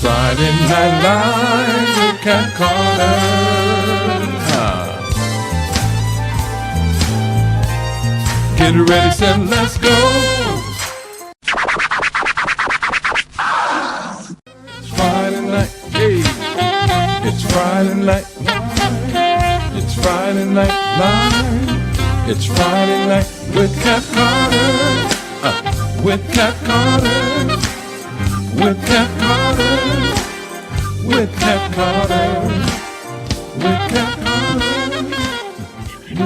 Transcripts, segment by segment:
Friday Night Live with Cat Carter. Get ready, set, let's go. It's Friday night, hey. It's Friday night live. It's Friday night live. It's Friday night with Cat Carter. With Cat Carter. With Cat Carter. With Cat Carter. With Cat Carter.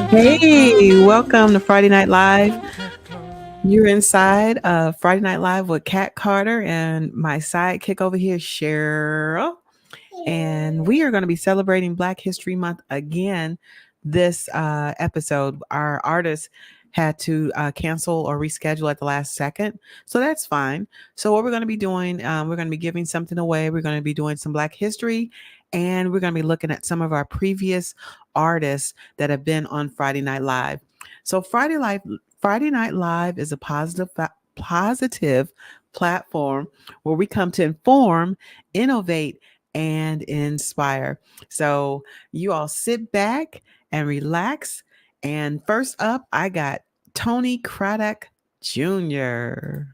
Hey, welcome to Friday Night Live. You're inside of Friday Night Live with Cat Carter and my sidekick over here, Cheryl. And we are going to be celebrating Black History Month again this episode. Our artist had to cancel or reschedule at the last second. So that's fine. So what we're going to be doing, we're going to be giving something away. We're going to be doing some Black history. And we're going to be looking at some of our previous artists that have been on Friday Night Live. So Friday Night Live is a positive platform where we come to inform, innovate, and inspire. So you all sit back and relax. And first up, I got Tony Craddock Jr.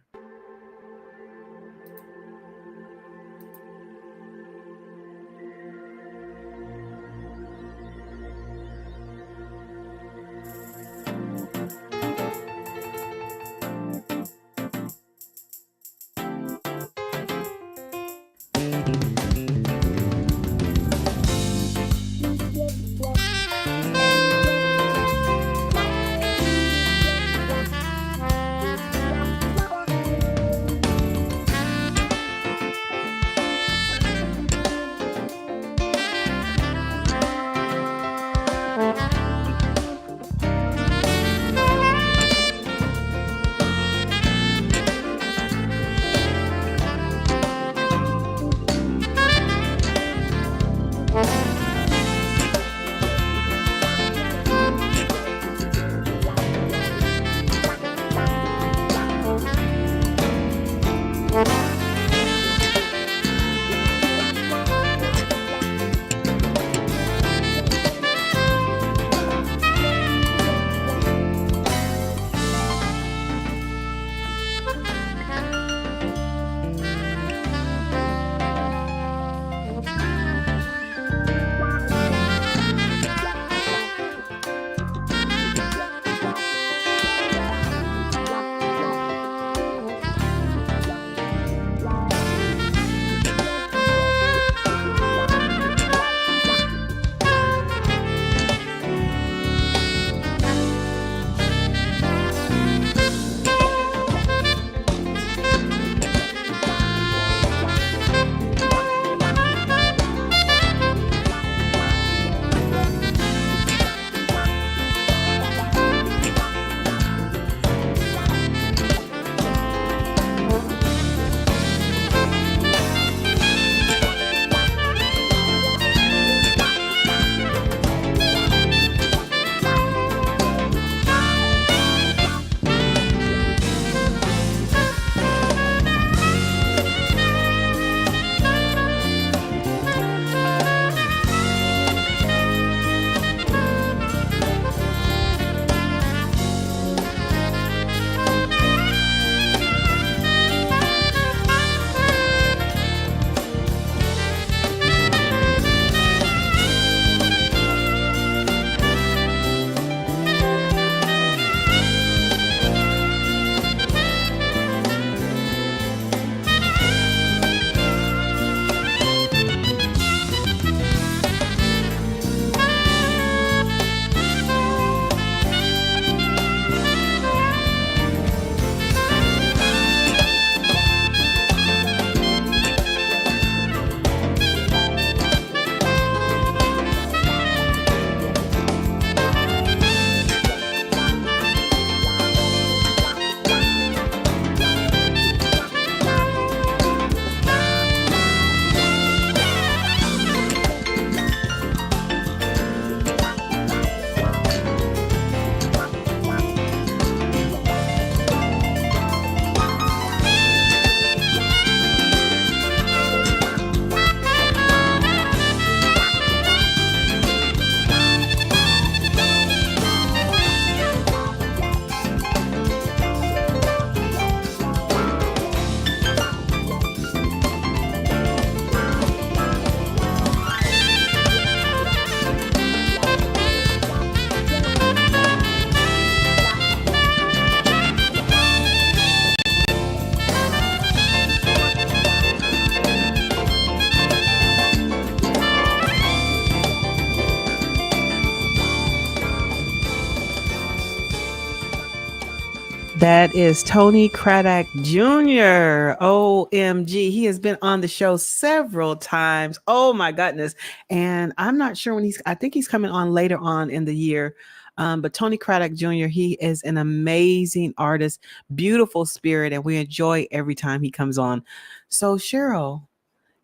That is Tony Craddock Jr. OMG. He has been on the show several times. Oh my goodness. And I'm not sure when I think he's coming on later on in the year. But Tony Craddock Jr., he is an amazing artist, beautiful spirit, and we enjoy every time he comes on. So, Cheryl,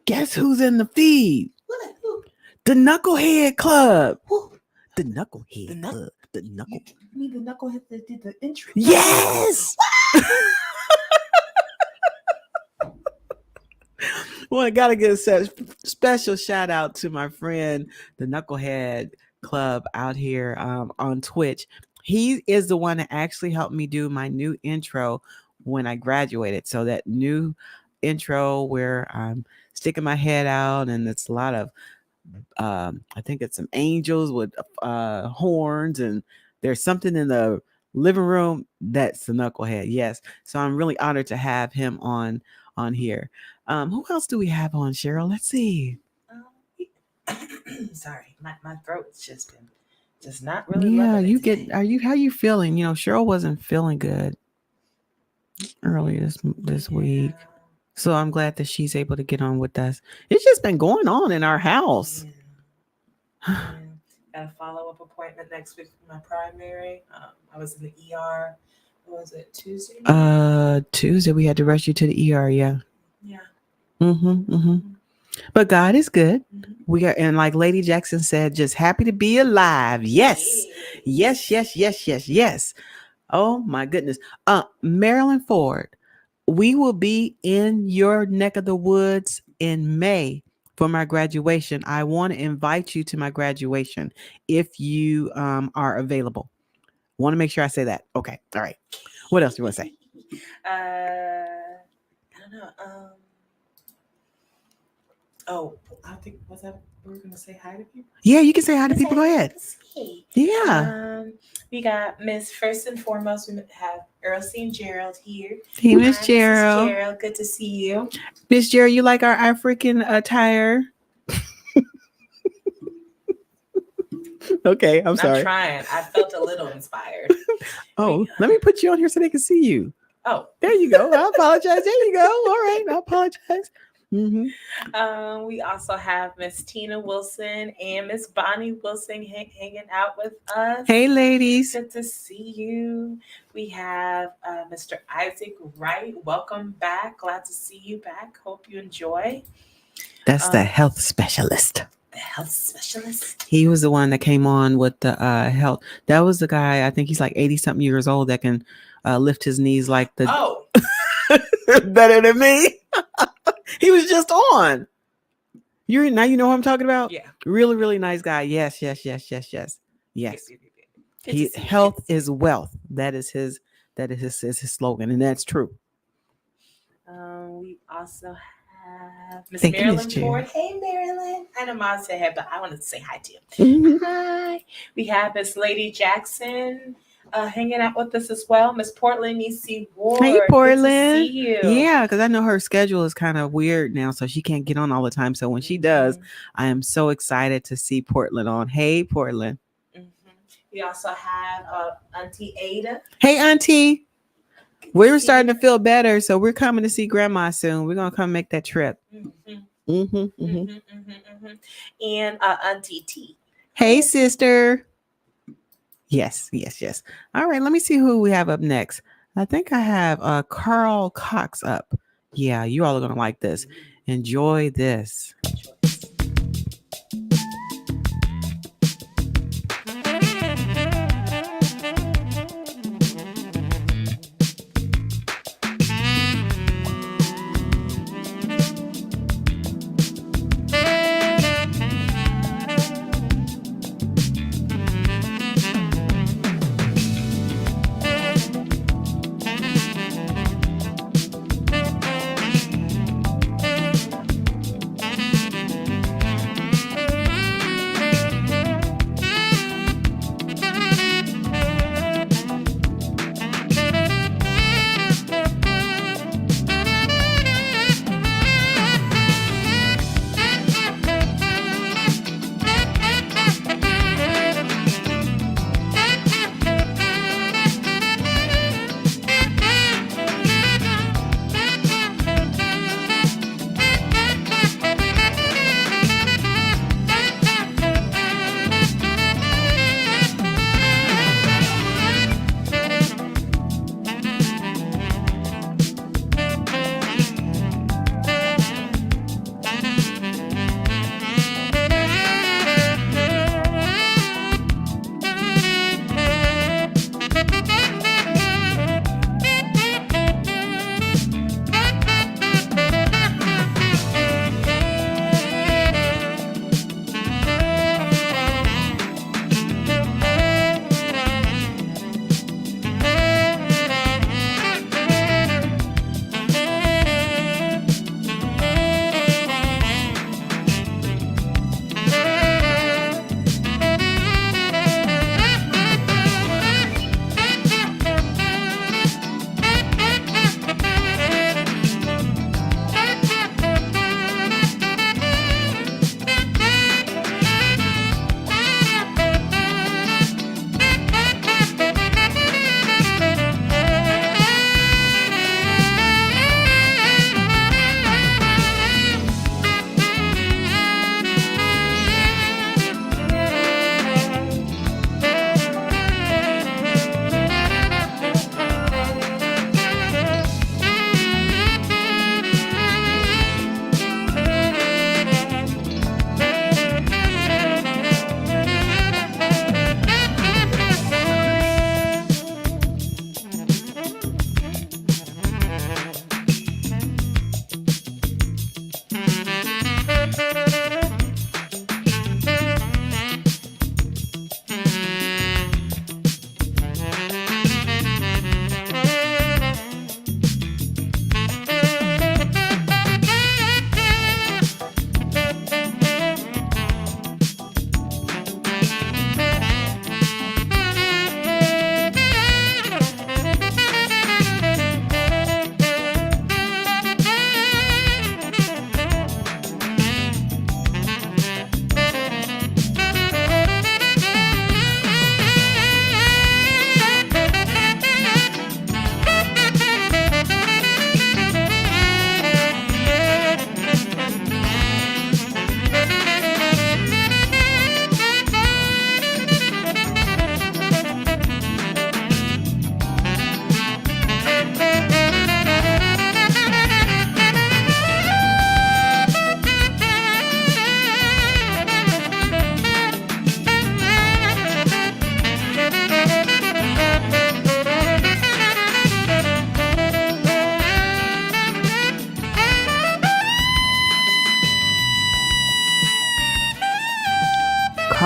guess who's in the feed? Who? The Knucklehead Club. Who? The Knucklehead Club. The Knuckle. You mean the knucklehead that did the intro? Yes. Well, I gotta give a special shout out to my friend, the Knucklehead Club out here on Twitch. He is the one that actually helped me do my new intro when I graduated. So that new intro where I'm sticking my head out, and it's a lot of I think it's some angels with horns, and there's something in the living room that's the Knucklehead. Yes. So I'm really honored to have him on here. Who else do we have on, Cheryl? Let's see. Sorry, my throat's just not really. Yeah, how you feeling? Cheryl wasn't feeling good earlier this week. So I'm glad that she's able to get on with us. It's just been going on in our house. Yeah. Got a follow-up appointment next week for my primary. I was in the ER. What was it, Tuesday? Tuesday we had to rush you to the ER. Yeah. Yeah. But God is good. Mm-hmm. We are, and like Lady Jackson said, just happy to be alive. Yes. Yes. Oh my goodness. Marilyn Ford, we will be in your neck of the woods in May for my graduation. I want to invite you to my graduation if you are available. Want to make sure I say that. Okay. All right. What else do you want to say? I don't know. I think we were going to say hi to people. Yeah, you can say hi to people. Go ahead. Yeah. We got first and foremost, we have Earlstein Gerald here. Hey, Miss Gerald. Gerald, good to see you. Miss Gerald, you like our African attire? Okay, I'm sorry. I'm trying. I felt a little inspired. Let me put you on here so they can see you. Oh, there you go. I apologize. There you go. All right, I apologize. Mm-hmm. We also have Miss Tina Wilson and Miss Bonnie Wilson hanging out with us. Hey, ladies. Good to see you. We have Mr. Isaac Wright. Welcome back. Glad to see you back. Hope you enjoy. That's the health specialist. The health specialist. He was the one that came on with the health. That was the guy, I think he's like 80-something years old, that can lift his knees like the... Oh. Better than me. He was just on. Now you know who I'm talking about? Yeah. Really, really nice guy. Yes. Health is wealth. That is his slogan, and that's true. We also have Miss Marilyn Ford. Hey, Marilyn. I know Mom said hey, but I wanted to say hi to you. Mm-hmm. Hi. We have Miss Lady Jackson hanging out with us as well. Miss Portland E.C. Ward. Hey, Portland. Good to see you. Yeah, because I know her schedule is kind of weird now, so she can't get on all the time. So when she does, I am so excited to see Portland on. Hey, Portland. Mm-hmm. We also have Auntie Ada. Hey, Auntie. We're starting to feel better, so we're coming to see Grandma soon. We're going to come make that trip. And Auntie T. Hey, sister. Yes. All right, let me see who we have up next. I think I have Carl Cox up. Yeah, you all are going to like this. Enjoy this.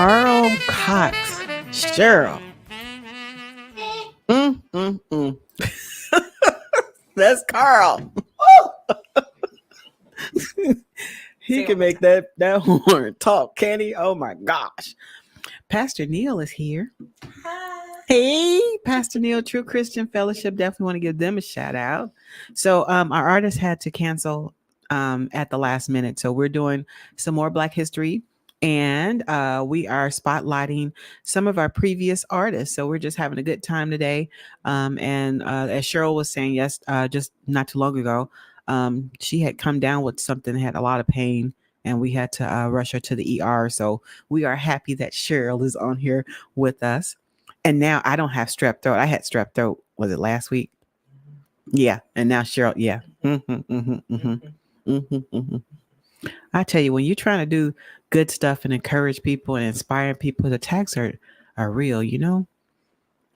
Carl Cox. Cheryl. That's Carl. He can make that horn talk, can he? Oh my gosh. Pastor Neil is here. Hi. Hey, Pastor Neil, True Christian Fellowship. Definitely want to give them a shout out. So our artist had to cancel at the last minute. So we're doing some more Black history, and we are spotlighting some of our previous artists. So we're just having a good time today. And as Cheryl was saying, just not too long ago, she had come down with something, had a lot of pain, and we had to rush her to the ER. So we are happy that Cheryl is on here with us. And now I don't have strep throat. I had strep throat. Was it last week? Yeah. And now Cheryl. Yeah. I tell you, when you're trying to do good stuff and encourage people and inspire people, the attacks are real, you know.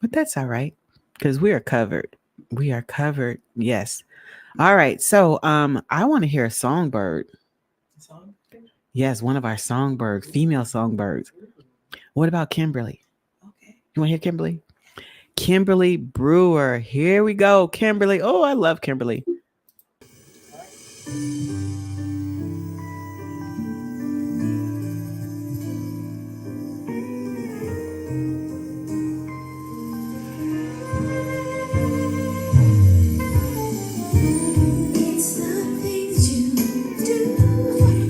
But that's all right, because we are covered. We are covered. Yes. All right. So I want to hear a songbird. Yes, one of our songbirds, female songbirds. What about Kimberly? Okay. You want to hear Kimberly? Kimberly Brewer. Here we go, Kimberly. Oh, I love Kimberly. It's the things you do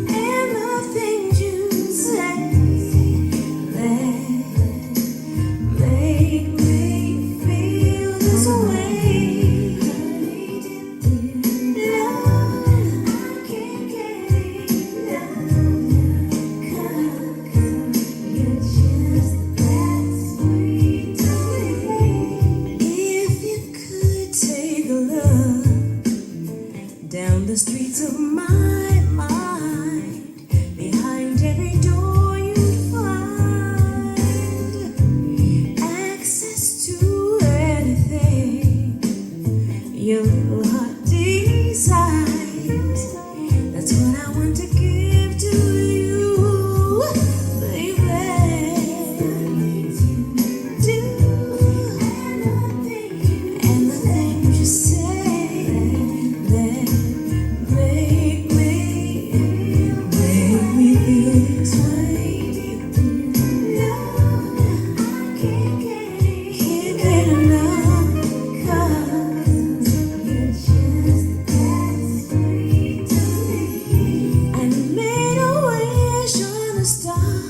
and the things you say that make me feel this way. Love, I can't get enough. You're just that sweet to me. If you could take a look down the streets of my mind, behind every door you find access to anything your little heart desires. That's what I want to give to you, baby. Do and the things you say that make me feel this way. Love, I can't get enough, 'cause you're just that sweet to me. I made a wish on a star.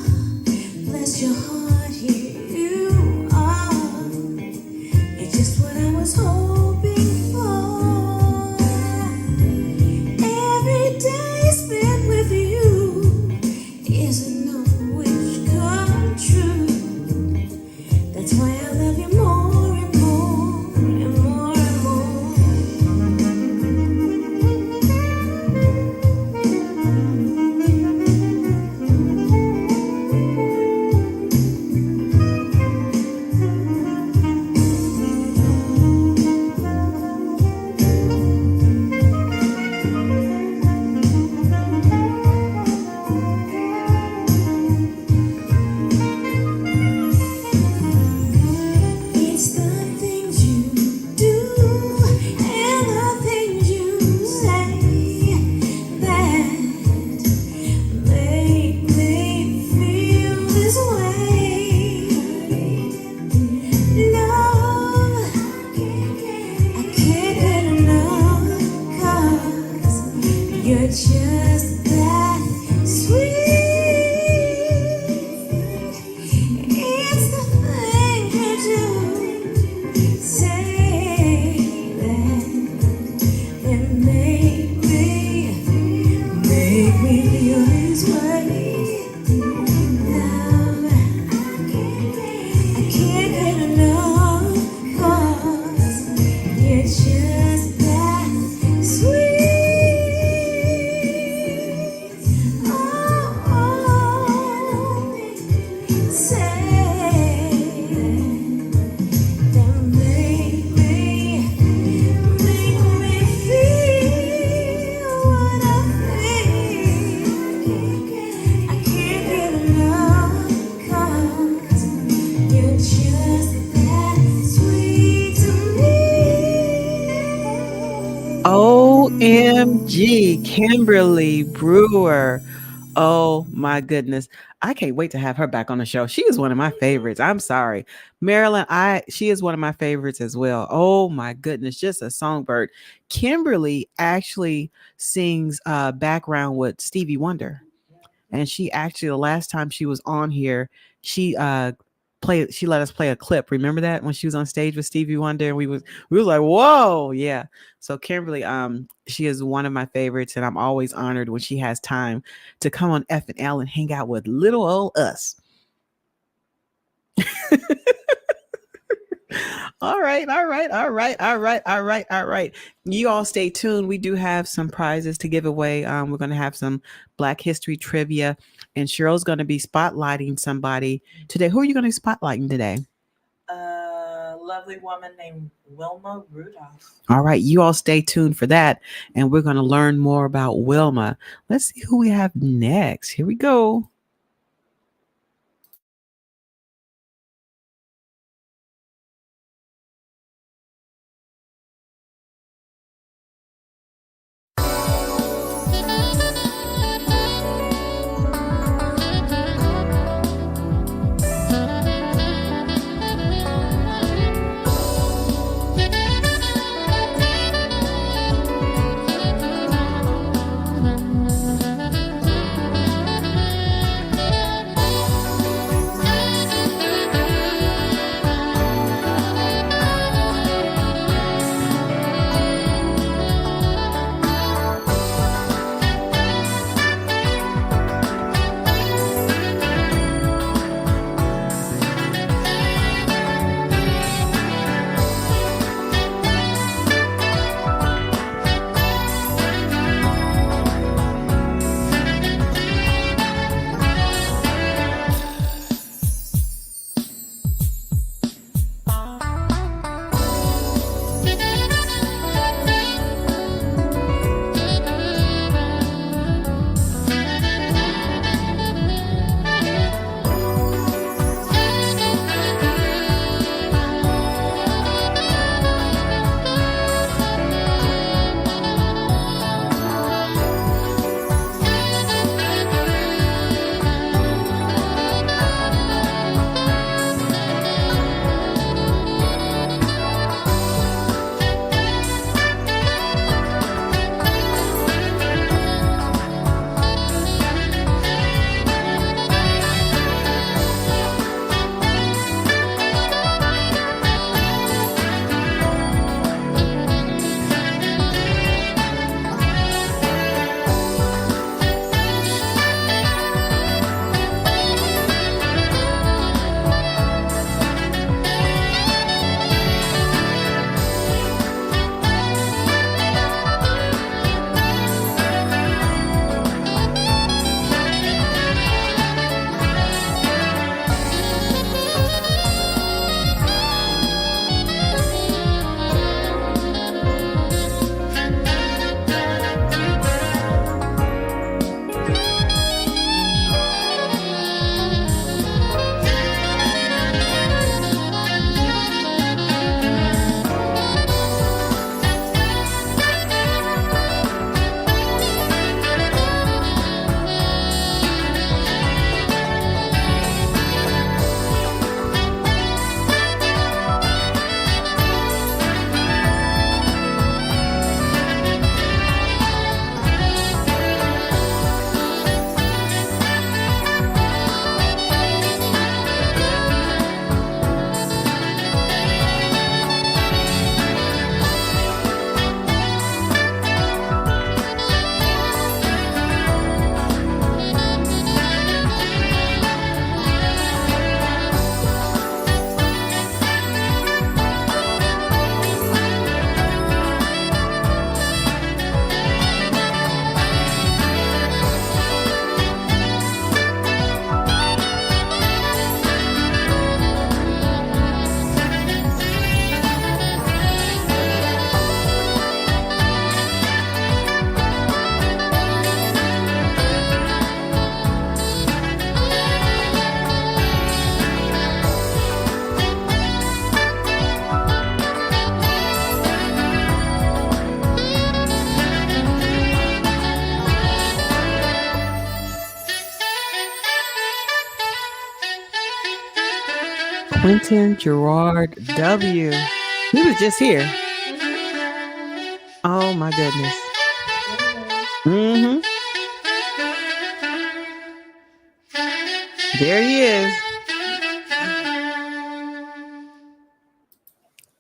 Bless your heart, here you are. It's just what I was hoping for. Every day spent with you is another wish come true. That's why I love you more and more and more and more. It's the things you do and the things you say that make me feel this way. Love, I can't get enough, 'cause you're just that sweet. It's the thing you do, say that make me feel this way. Love, I can't get enough, 'cause you're just that sweet. Make me feel what I feel. OMG, Kimberly Brewer. Oh my goodness. I can't wait to have her back on the show. She is one of my favorites. I'm sorry. Marilyn, she is one of my favorites as well. Oh my goodness, just a songbird. Kimberly actually sings background with Stevie Wonder. And she actually, the last time she was on here, she she let us play a clip. Remember that when she was on stage with Stevie Wonder, and we was like, whoa, yeah. So Kimberly, she is one of my favorites, and I'm always honored when she has time to come on FNL and hang out with little old us. All right. You all stay tuned. We do have some prizes to give away. We're going to have some Black History trivia, and Cheryl's going to be spotlighting somebody today. Who are you going to be spotlighting today? A lovely woman named Wilma Rudolph. All right. You all stay tuned for that, and we're going to learn more about Wilma. Let's see who we have next. Here we go. Quentin Gerard W. He was just here. Oh my goodness. Mm-hmm. There he is.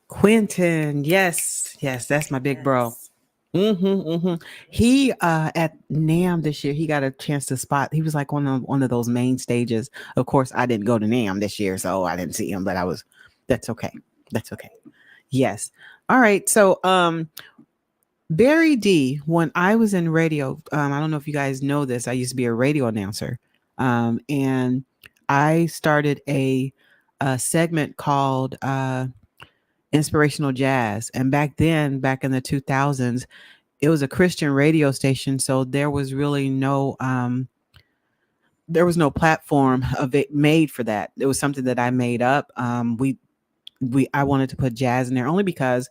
Quentin. Yes. Yes, that's my big bro. Mm-hmm, mm-hmm. He at NAM this year, he got a chance to spot. He was like on one of those main stages. Of course, I didn't go to NAM this year, so I didn't see him, but that's okay. That's okay. Yes. All right. So Barry D, when I was in radio, I don't know if you guys know this, I used to be a radio announcer. And I started a segment called Inspirational Jazz. And back then, back in the 2000s, it was a Christian radio station. So there was really there was no platform of it made for that. It was something that I made up. I wanted to put jazz in there only because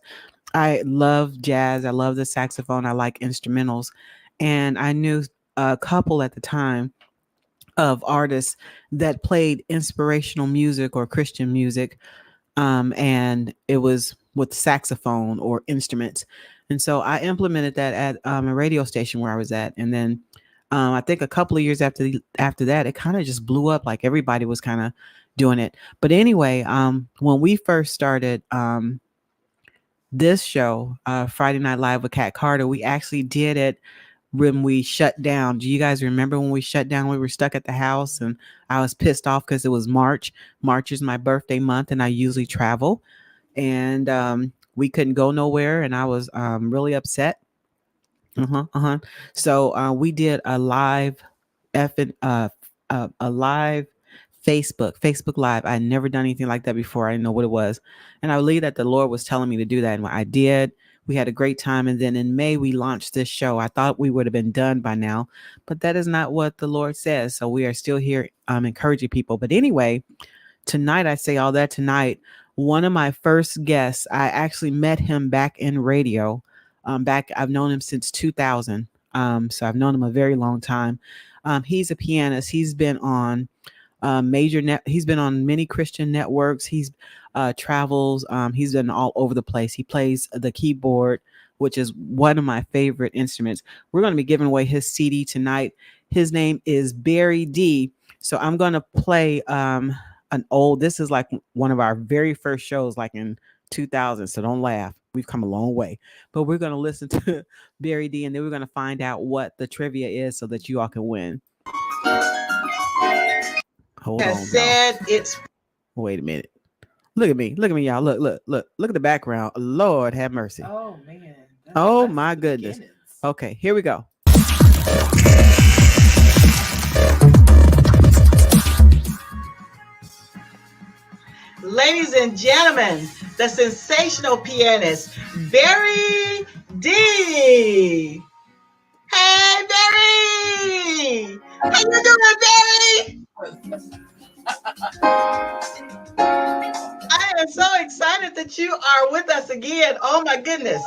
I love jazz. I love the saxophone. I like instrumentals. And I knew a couple at the time of artists that played inspirational music or Christian music. And it was with saxophone or instruments. And so I implemented that at a radio station where I was at. And then I think a couple of years after that, it kind of just blew up. Like everybody was kind of doing it. But anyway, when we first started, this show, Friday Night Live with Kat Carter, we actually did it when we shut down. Do you guys remember when we shut down? We were stuck at the house and I was pissed off because it was March. March is my birthday month and I usually travel. And we couldn't go nowhere and I was really upset. So we did a live a live Facebook Live. I had never done anything like that before. I didn't know what it was. And I believe that the Lord was telling me to do that. And I did. We had a great time. And then in May, we launched this show. I thought we would have been done by now, but that is not what the Lord says. So we are still here encouraging people. But anyway, tonight, I say all that tonight. One of my first guests, I actually met him back in radio. I've known him since 2000. So I've known him a very long time. He's a pianist. He's been on he's been on many Christian networks. He's travels. He's been all over the place. He plays the keyboard, which is one of my favorite instruments. We're going to be giving away his CD tonight. His name is Barry D. So I'm going to play this is like one of our very first shows, like in 2000. So don't laugh. We've come a long way. But we're going to listen to Barry D. And then we're going to find out what the trivia is so that you all can win. Hold on. Wait a minute. Look at me, y'all. Look at the background. Lord have mercy. Oh man. Oh my goodness. Okay, here we go. Ladies and gentlemen, the sensational pianist, Barry D. Hey, Barry! How you doing, Barry? I am so excited that you are with us again. Oh my goodness.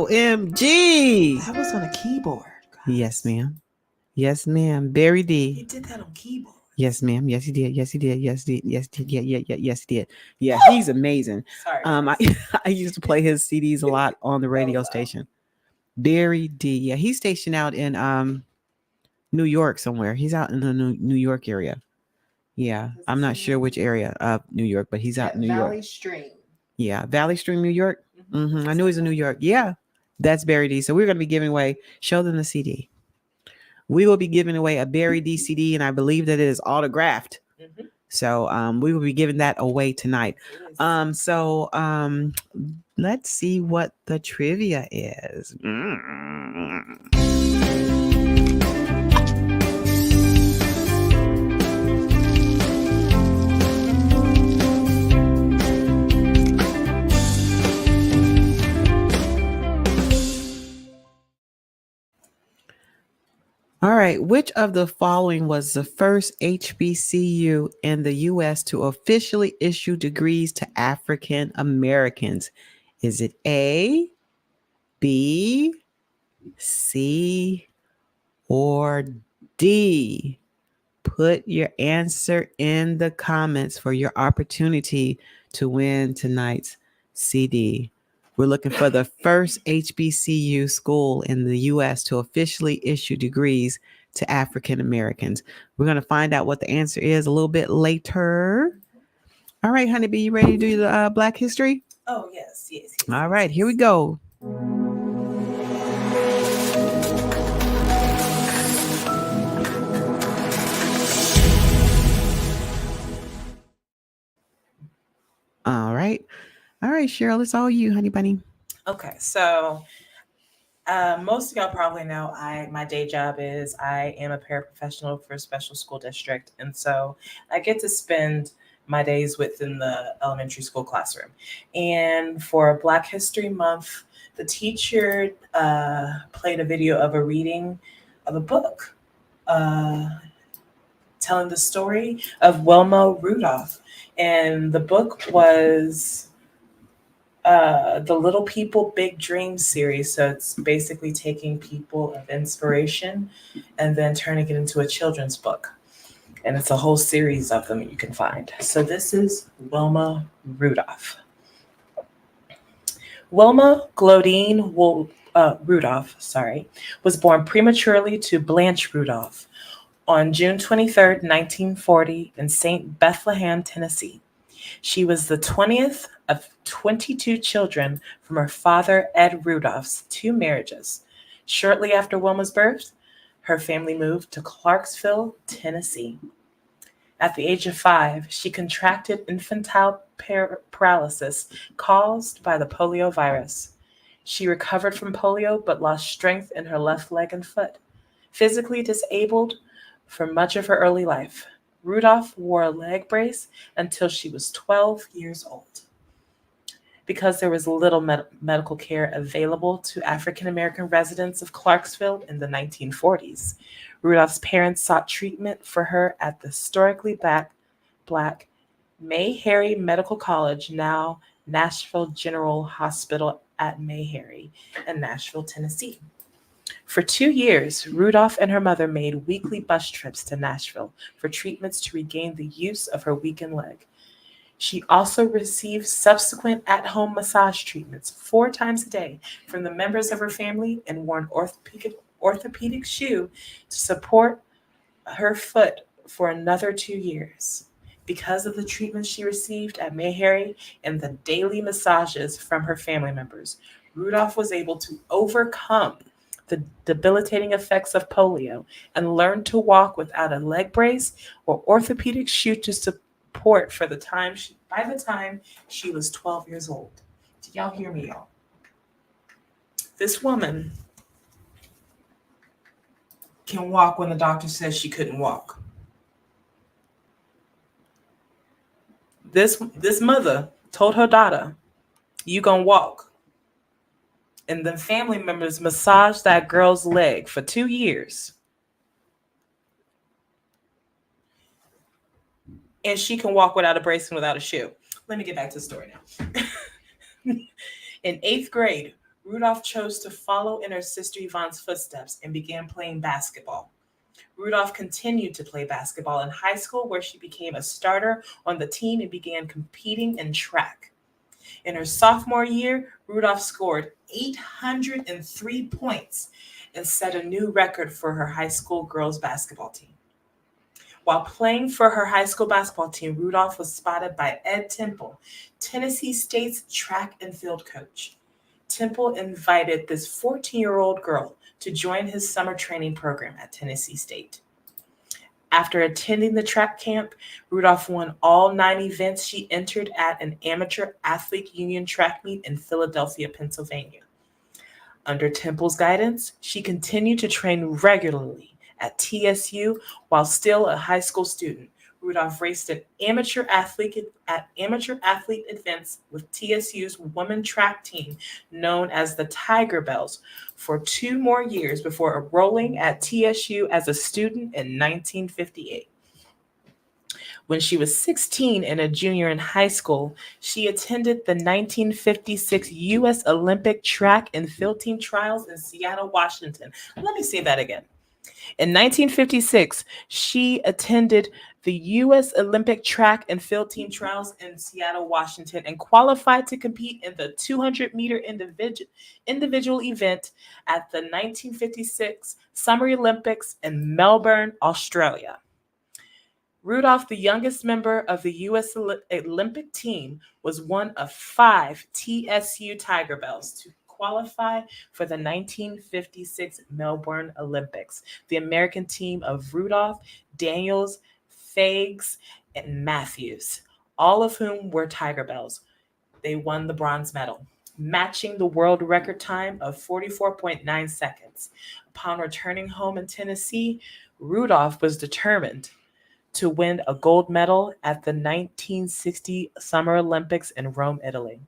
OMG. That was on a keyboard. guys. Yes, ma'am. Yes, ma'am. Barry He D. did that on keyboard. Yes, ma'am. Yes, he did. Yes, he did. Yes, he did. Yes, he did. Yeah, yes, he did. Yeah, he's amazing. Sorry. I, I used to play his CDs a lot on the radio station. Barry D. Yeah, he's stationed out in New York somewhere. He's out in the New York area. Yeah, I'm not sure which area of New York, but he's out in New York. Valley Stream. Yeah, Valley Stream, New York. I knew he was in New York. Yeah, that's Barry D. So we're going to be giving away, show them the CD. We will be giving away a Barry D CD, and I believe that it is autographed. So we will be giving that away tonight. So let's see what the trivia is. All right. Which of the following was the first HBCU in the U.S. to officially issue degrees to African Americans? Is it A, B, C, or D? Put your answer in the comments for your opportunity to win tonight's CD. We're looking for the first HBCU school in the U.S. to officially issue degrees to African Americans. We're going to find out what the answer is a little bit later. All right, Honeybee, you ready to do the Black History? Oh, yes. All right, here we go. All right, Cheryl, it's all you, honey bunny. Okay, so most of y'all probably know my day job is I am a paraprofessional for a special school district, and so I get to spend my days within the elementary school classroom. And for Black History Month, the teacher played a video of a reading of a book telling the story of Wilma Rudolph, and the book was the Little People Big Dreams series. So it's basically taking people of inspiration and then turning it into a children's book. And it's a whole series of them you can find. So this is Wilma Rudolph. Wilma Glodine Rudolph, was born prematurely to Blanche Rudolph on June 23rd, 1940 in St. Bethlehem, Tennessee. She was the 20th of 22 children from her father, Ed Rudolph's 2 marriages. Shortly after Wilma's birth, her family moved to Clarksville, Tennessee. At the age of 5, she contracted infantile paralysis caused by the polio virus. She recovered from polio but lost strength in her left leg and foot. Physically disabled for much of her early life, Rudolph wore a leg brace until she was 12 years old. Because there was little medical care available to African American residents of Clarksville in the 1940s, Rudolph's parents sought treatment for her at the historically black Meharry Medical College, now Nashville General Hospital at Meharry in Nashville, Tennessee. For 2 years, Rudolph and her mother made weekly bus trips to Nashville for treatments to regain the use of her weakened leg. She also received subsequent at-home massage treatments 4 times a day from the members of her family and wore an orthopedic shoe to support her foot for another 2 years. Because of the treatment she received at Meharry and the daily massages from her family members, Rudolph was able to overcome the debilitating effects of polio and learn to walk without a leg brace or orthopedic shoe to support by the time she was 12 years old. Did y'all hear me, y'all? This woman can walk when the doctor says she couldn't walk. This mother told her daughter, "You gonna walk." And the family members massaged that girl's leg for 2 years. And she can walk without a brace and without a shoe. Let me get back to the story now. In 8th grade, Rudolph chose to follow in her sister Yvonne's footsteps and began playing basketball. Rudolph continued to play basketball in high school, where she became a starter on the team and began competing in track. In her sophomore year, Rudolph scored 803 points and set a new record for her high school girls basketball team. While playing for her high school basketball team, Rudolph was spotted by Ed Temple, Tennessee State's track and field coach. Temple invited this 14-year-old girl to join his summer training program at Tennessee State. After attending the track camp, Rudolph won all 9 events she entered at an amateur athlete union track meet in Philadelphia, Pennsylvania. Under Temple's guidance, she continued to train regularly at TSU while still a high school student. Rudolph raced at amateur athlete events with TSU's women track team, known as the Tiger Bells, for 2 more years before enrolling at TSU as a student in 1958. When she was 16 and a junior in high school, she attended the 1956 U.S. Olympic track and field team trials in Seattle, Washington. Let me say that again. In 1956, she attended the U.S. Olympic track and field team trials in Seattle, Washington, and qualified to compete in the 200-meter individual event at the 1956 Summer Olympics in Melbourne, Australia. Rudolph, the youngest member of the U.S. Olympic team, was one of 5 TSU Tiger Bells to qualify for the 1956 Melbourne Olympics. The American team of Rudolph, Daniels, Fages, and Matthews, all of whom were Tiger Bells. They won the bronze medal, matching the world record time of 44.9 seconds. Upon returning home in Tennessee, Rudolph was determined to win a gold medal at the 1960 Summer Olympics in Rome, Italy.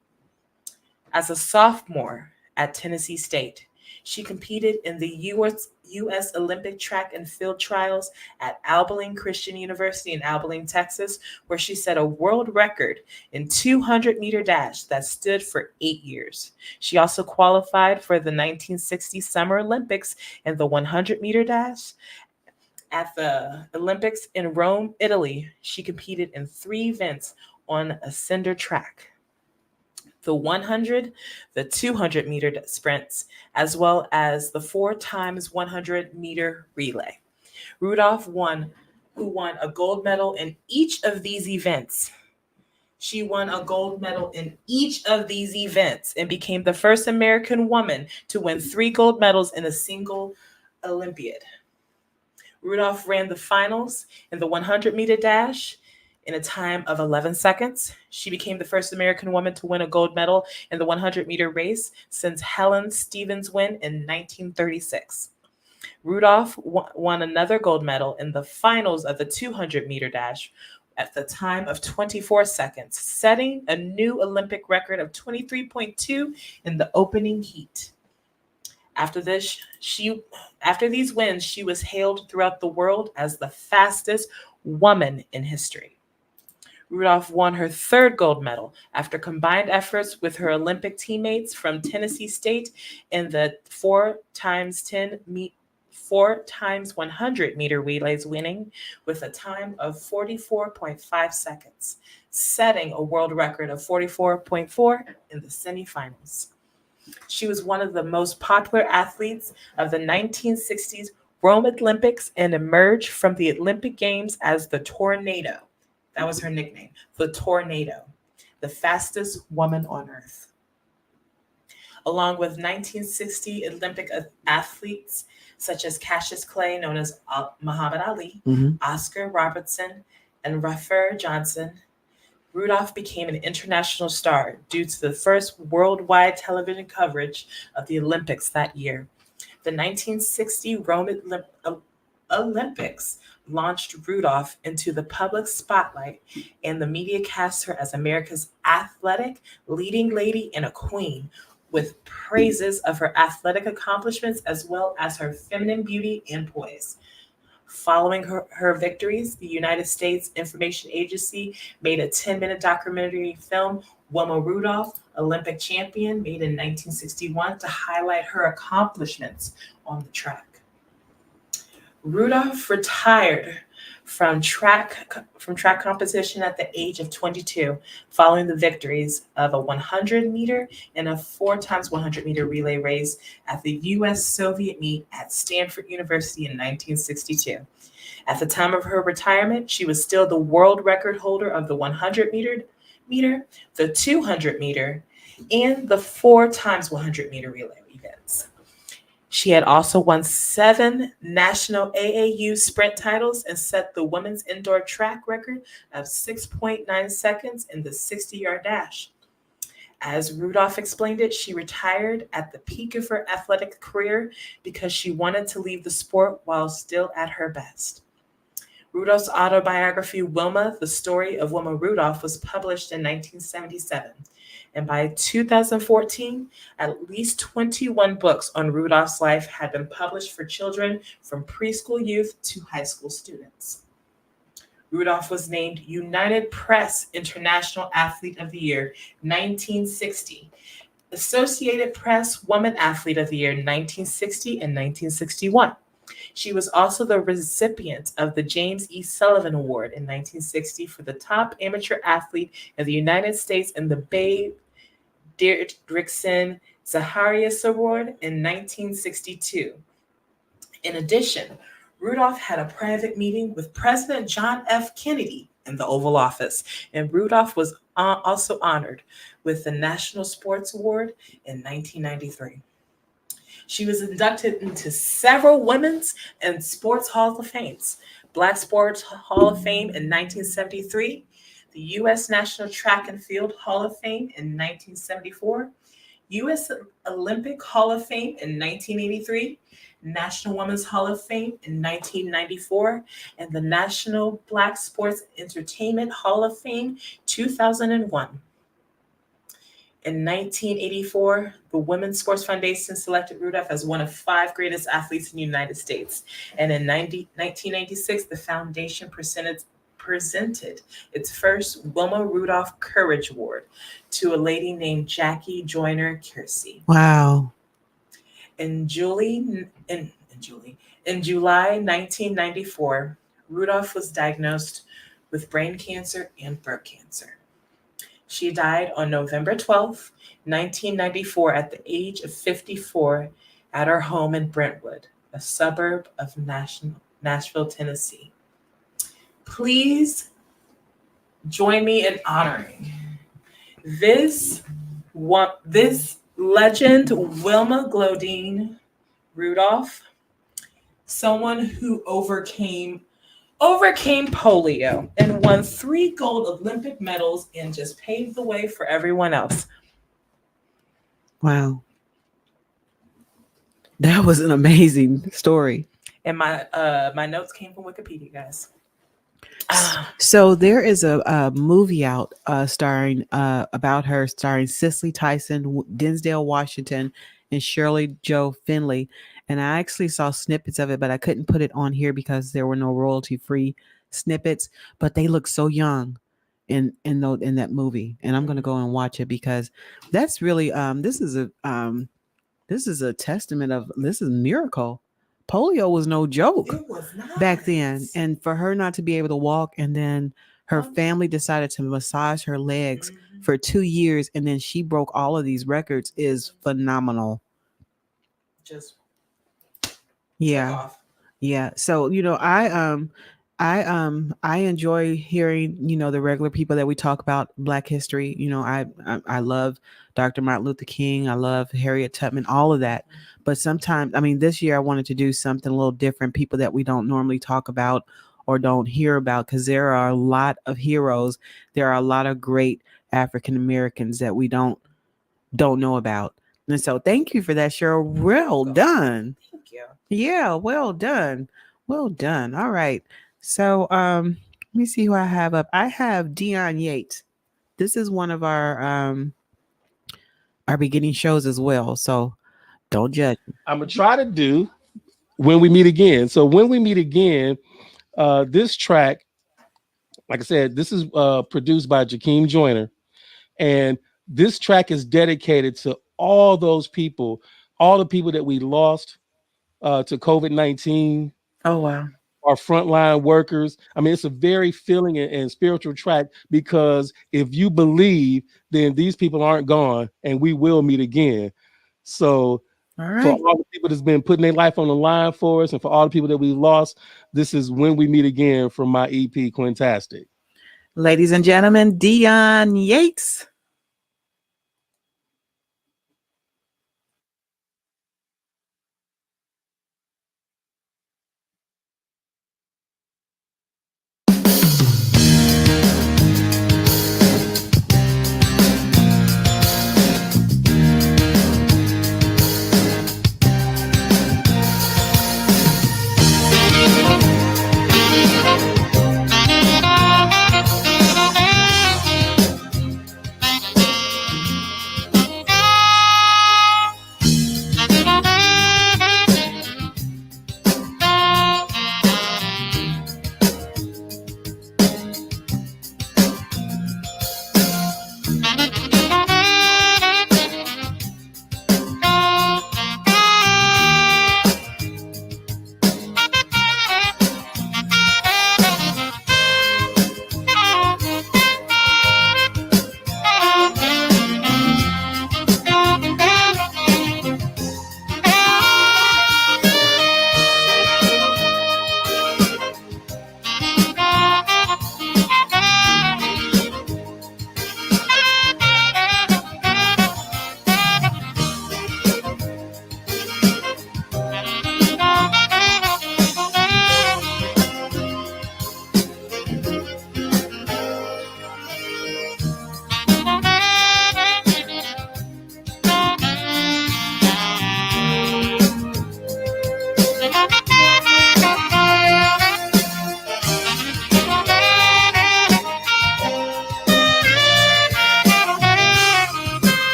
As a sophomore at Tennessee State, she competed in the U.S. Olympic track and field trials at Abilene Christian University in Abilene, Texas, where she set a world record in 200-meter dash that stood for 8 years. She also qualified for the 1960 Summer Olympics in the 100-meter dash. At the Olympics in Rome, Italy, she competed in 3 events on a cinder track: the 100, the 200-meter sprints, as well as the 4 times 100-meter relay. Rudolph won a gold medal in each of these events. She won a gold medal in each of these events and became the first American woman to win 3 gold medals in a single Olympiad. Rudolph ran the finals in the 100-meter dash in a time of 11 seconds. She became the first American woman to win a gold medal in the 100-meter race since Helen Stevens' win in 1936. Rudolph won another gold medal in the finals of the 200-meter dash at the time of 24 seconds, setting a new Olympic record of 23.2 in the opening heat. After these wins, she was hailed throughout the world as the fastest woman in history. Rudolph won her 3rd gold medal after combined efforts with her Olympic teammates from Tennessee State in the 4 times 100-meter relays, winning with a time of 44.5 seconds, setting a world record of 44.4 in the semifinals. She was one of the most popular athletes of the 1960s Rome Olympics and emerged from the Olympic Games as the Tornado. That was her nickname, the Tornado, the fastest woman on earth. Along with 1960 Olympic athletes such as Cassius Clay, known as Muhammad Ali, Oscar Robertson, and Rafer Johnson, Rudolph became an international star due to the first worldwide television coverage of the Olympics that year. The 1960 Rome Olympics launched Rudolph into the public spotlight, and the media cast her as America's athletic leading lady and a queen, with praises of her athletic accomplishments as well as her feminine beauty and poise. Following her victories, the United States Information Agency made a 10-minute documentary film Wilma Rudolph, Olympic champion, made in 1961 to highlight her accomplishments on the track. Rudolph retired from track competition at the age of 22, following the victories of a 100 meter and a 4x100 meter relay race at the U.S. Soviet meet at Stanford University in 1962. At the time of her retirement, she was still the world record holder of the 100 meter, the 200 meter, and the 4x100 meter relay events. She had also won 7 national AAU sprint titles and set the women's indoor track record of 6.9 seconds in the 60-yard dash. As Rudolph explained it, she retired at the peak of her athletic career because she wanted to leave the sport while still at her best. Rudolph's autobiography, Wilma, The Story of Wilma Rudolph, was published in 1977. And by 2014, at least 21 books on Rudolph's life had been published for children from preschool youth to high school students. Rudolph was named United Press International Athlete of the Year 1960, Associated Press Woman Athlete of the Year 1960 and 1961. She was also the recipient of the James E. Sullivan Award in 1960 for the top amateur athlete in the United States and the Babe Dierksen Zacharias Award in 1962. In addition, Rudolph had a private meeting with President John F. Kennedy in the Oval Office, and Rudolph was also honored with the National Sports Award in 1993. She was inducted into several women's and sports Hall of Fames. Black Sports Hall of Fame in 1973, the U.S. National Track and Field Hall of Fame in 1974, U.S. Olympic Hall of Fame in 1983, National Women's Hall of Fame in 1994, and the National Black Sports Entertainment Hall of Fame 2001. In 1984, the Women's Sports Foundation selected Rudolph as one of 5 greatest athletes in the United States. And in 1996, the foundation presented its first Wilma Rudolph Courage Award to a lady named Jackie Joyner Kersey. Wow. In July 1994, Rudolph was diagnosed with brain cancer and throat cancer. She died on November 12, 1994, at the age of 54 at her home in Brentwood, a suburb of Nashville, Tennessee. Please join me in honoring this legend, Wilma Glodine Rudolph, someone who overcame polio and won 3 gold Olympic medals and just paved the way for everyone else. Wow. That was an amazing story. And my notes came from Wikipedia, guys. So there is a movie out starring about her, starring Cicely Tyson, Denzel Washington, and Shirley Joe Finley. And I actually saw snippets of it, but I couldn't put it on here because there were no royalty-free snippets. But they look so young in that movie, and I'm going to go and watch it because that's really this is a testament of this is a miracle. Polio was no joke back then, and for her not to be able to walk, and then her family decided to massage her legs for 2 years, and then she broke all of these records is phenomenal. Just yeah. So I enjoy hearing the regular people that we talk about Black history. I love Dr. Martin Luther King. I love Harriet Tubman, all of that. But sometimes, this year I wanted to do something a little different, people that we don't normally talk about or don't hear about, because there are a lot of heroes. There are a lot of great African Americans that we don't know about. And so thank you for that, Cheryl. Well done. Thank you. Yeah, well done. Well done. All right. So let me see who I have up. I have Dion Yates. This is one of our beginning shows as well. So don't judge. I'm gonna try to do When We Meet Again. So When We Meet Again, this track, like I said, this is produced by Jakeem Joyner, And this track is dedicated to all those people, all the people that we lost to COVID-19, Oh, wow. our frontline workers. I mean, it's a very feeling and spiritual track, because if you believe, then these people aren't gone and we will meet again. So All for right. all the people that's been putting their life on the line for us, and for all the people that we lost, this is When We Meet Again from my EP, Quintastic. Ladies and gentlemen, Dion Yates.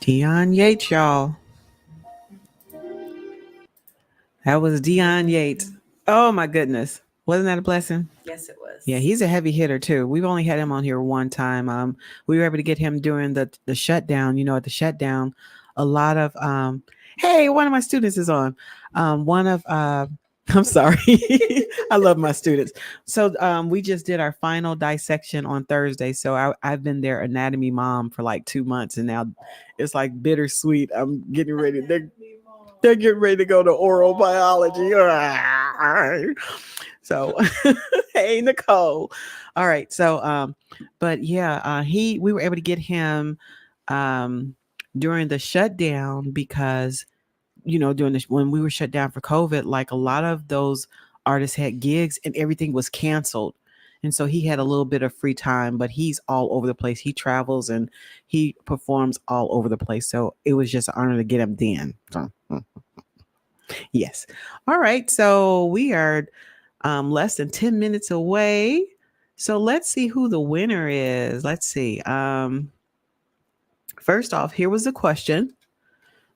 Dion Yates, y'all. That was Dion Yates. Oh my goodness. Wasn't that a blessing? Yes, it was. Yeah, he's a heavy hitter too. We've only had him on here one time. We were able to get him during the shutdown. You know, at the shutdown, a lot of Hey, one of my students is on. One of I'm sorry. I love my students. So we just did our final dissection on Thursday. So I've been their anatomy mom for like 2 months, and now it's like bittersweet. I'm getting ready. They're getting ready to go to oral biology. So hey, Nicole. All right. So but yeah, we were able to get him during the shutdown because during this when we were shut down for COVID, like a lot of those artists had gigs and everything was canceled. And so he had a little bit of free time, but he's all over the place. He travels and he performs all over the place. So it was just an honor to get him then. So, yes. All right. So we are less than 10 minutes away. So let's see who the winner is. Let's see. First off, here was the question.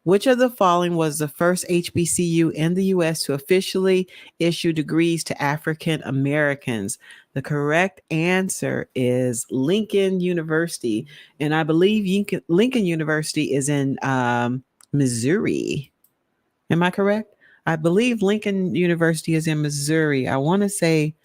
Which of the following was the first HBCU in the U.S. to officially issue degrees to African Americans? The correct answer is Lincoln University. And I believe Lincoln University is in Missouri. Am I correct? I believe Lincoln University is in Missouri. I want to say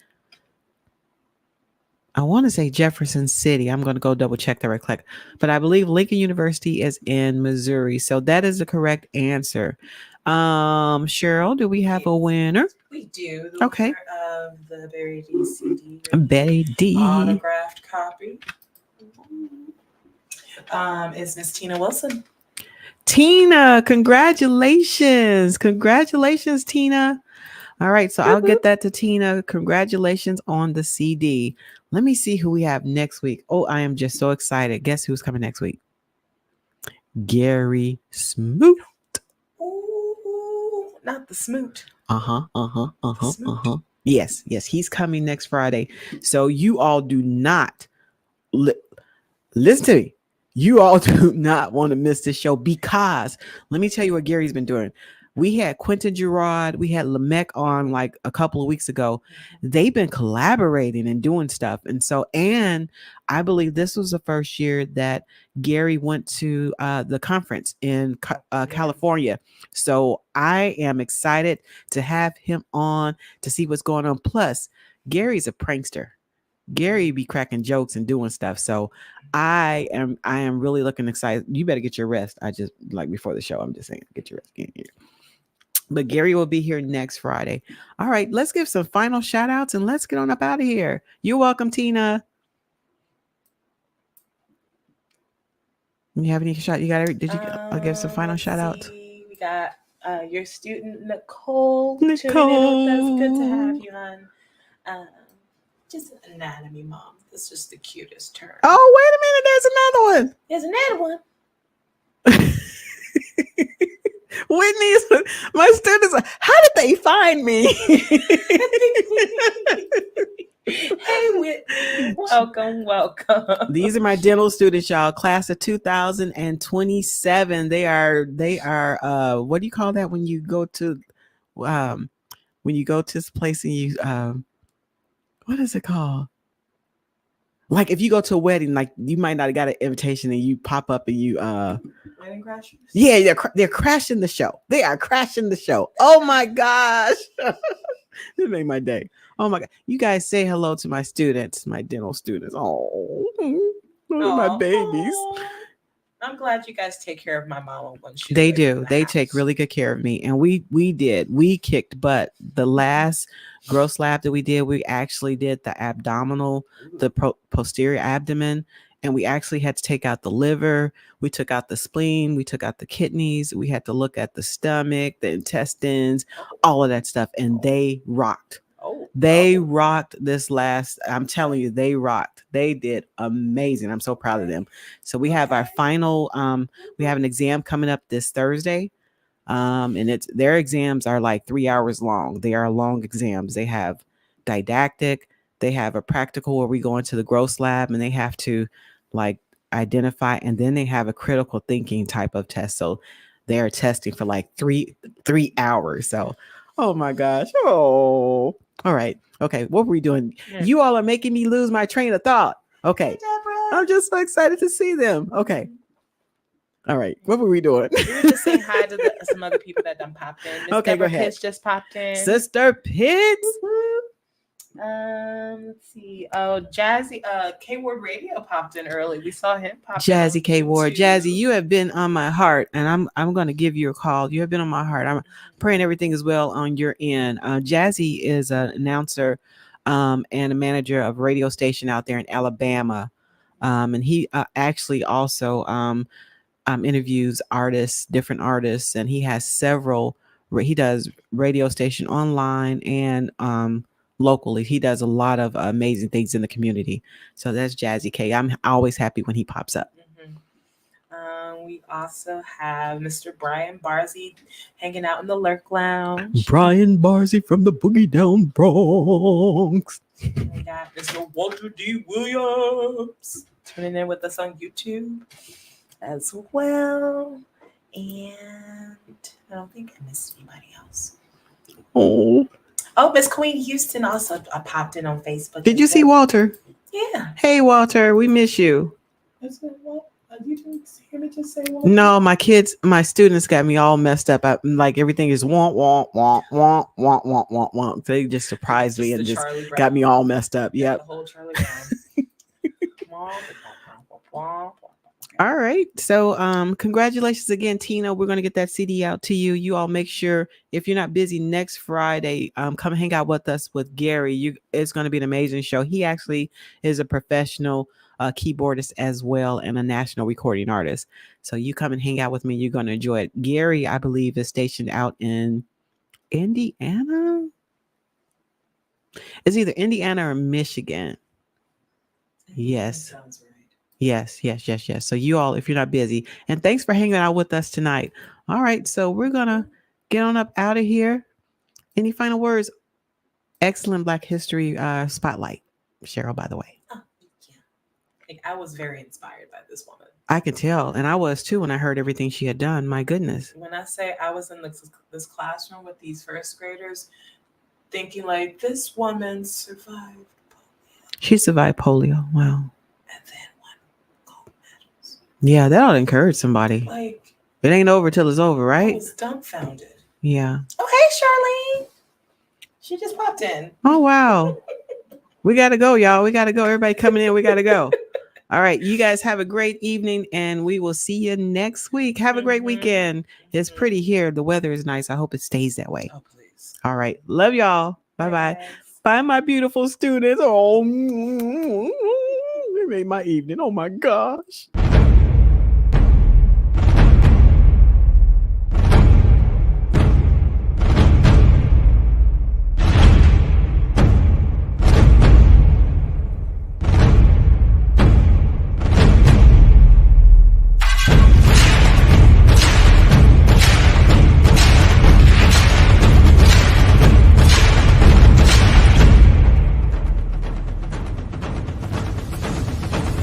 Jefferson City. I'm going to go double check the right click. But I believe Lincoln University is in Missouri. So that is the correct answer. Cheryl, do we have a winner? We do. The Okay. winner of the Betty D CD. Betty D. Autographed copy. Is Miss Tina Wilson. Tina, congratulations. Congratulations, Tina. All right, so I'll get that to Tina. Congratulations on the CD. Let me see who we have next week. Oh, I am just so excited. Guess who's coming next week? Gary Smoot. Ooh, not the Smoot. Yes, he's coming next Friday. So you all do not listen to me. You all do not want to miss this show because let me tell you what Gary's been doing. We had Quentin Girard, we had Lamech on like a couple of weeks ago. They've been collaborating and doing stuff. And I believe this was the first year that Gary went to the conference in California. So I am excited to have him on to see what's going on. Plus, Gary's a prankster. Gary be cracking jokes and doing stuff. So I am really looking excited. You better get your rest. I just like before the show, I'm just saying, get your rest. Get here. But Gary will be here next Friday. All right, let's give some final shout outs and let's get on up out of here. You're welcome, Tina. You have any shot? You got it? Did you give some final shout outs? We got your student Nicole. Nicole. That's good to have you on. Just an anatomy mom. That's just the cutest term. Oh, wait a minute. There's another one. Whitney, my students, how did they find me? Hey, Whitney. Welcome. These are my dental students, y'all. Class of 2027. They are what do you call that when you go to this place and you what is it called? Like if you go to a wedding, like you might not have got an invitation and you pop up and you Wedding crashers? Yeah, they're crashing the show. They are crashing the show. Oh my gosh. This made my day. Oh my God. You guys say hello to my students, my dental students. Oh, my babies. I'm glad you guys take care of my mama when she. They do. They take really good care of me. And we kicked butt. The last gross lab that we did, we actually did the abdominal, the posterior abdomen. And we actually had to take out the liver. We took out the spleen. We took out the kidneys. We had to look at the stomach, the intestines, all of that stuff. And they rocked. They rocked this last. I'm telling you, they rocked. They did amazing. I'm so proud of them. So we have our final. We have an exam coming up this Thursday. And their exams are like 3 hours long. They are long exams. They have didactic. They have a practical where we go into the gross lab and they have to like identify, and then they have a critical thinking type of test. So they are testing for like three hours. So, oh my gosh. Oh, all right. Okay. What were we doing? Yeah. You all are making me lose my train of thought. Okay. Hey, I'm just so excited to see them. Okay. All right. What were we doing? We were just saying hi to some other people that done popped in. Miss Okay, go Deborah ahead. Pitts just popped in. Sister Pitts. Let's see. Oh, Jazzy, K Ward Radio popped in early. We saw him pop in. Jazzy on K Ward. YouTube. Jazzy, you have been on my heart, and I'm going to give you a call. You have been on my heart. I'm praying everything is well on your end. Jazzy is an announcer and a manager of a radio station out there in Alabama. And he actually also interviews artists, different artists, and he has several. He does radio station online and locally. He does a lot of amazing things in the community. So that's Jazzy K. I'm always happy when he pops up. We also have Mr. Brian Barzy hanging out in the Lurk Lounge. Brian Barzy from the Boogie Down Bronx. We got Mr. Walter D. Williams tuning in with us on YouTube as well. And I don't think I missed anybody else. Oh, Miss Queen Houston also popped in on Facebook. Did you see Walter? Yeah. Hey, Walter, we miss you. You didn't hear me just say Walter? No, my students got me all messed up. Like everything is womp, womp, womp, womp, womp, womp, womp, womp. They just surprised me and just got me all messed up. Yep. The whole Charlie Brown. All right. So congratulations again, Tina. We're going to get that CD out to you. You all make sure, if you're not busy next Friday, come hang out with us with Gary. It's going to be an amazing show. He actually is a professional keyboardist as well and a national recording artist. So you come and hang out with me. You're going to enjoy it. Gary, I believe, is stationed out in Indiana. It's either Indiana or Michigan. Yes. Sounds right. Yes. So you all, if you're not busy, and thanks for hanging out with us tonight. All right. So we're going to get on up out of here. Any final words? Excellent Black History spotlight. Cheryl, by the way. Oh, yeah. I was very inspired by this woman. I could tell. And I was too when I heard everything she had done. My goodness. When I say I was in this classroom with these first graders thinking like, this woman survived polio. She survived polio. Wow. And then won gold medals. Yeah, that'll encourage somebody. Like, it ain't over till it's over, right? I was dumbfounded. Yeah. Oh, hey, Charlene. She just popped in. Oh, wow. We got to go, y'all. We got to go. Everybody coming in. We got to go. All right. You guys have a great evening, and we will see you next week. Have a great weekend. It's pretty here. The weather is nice. I hope it stays that way. Oh, please. All right. Love y'all. Bye-bye. Yes. Bye, my beautiful students. Oh, it made my evening. Oh, my gosh.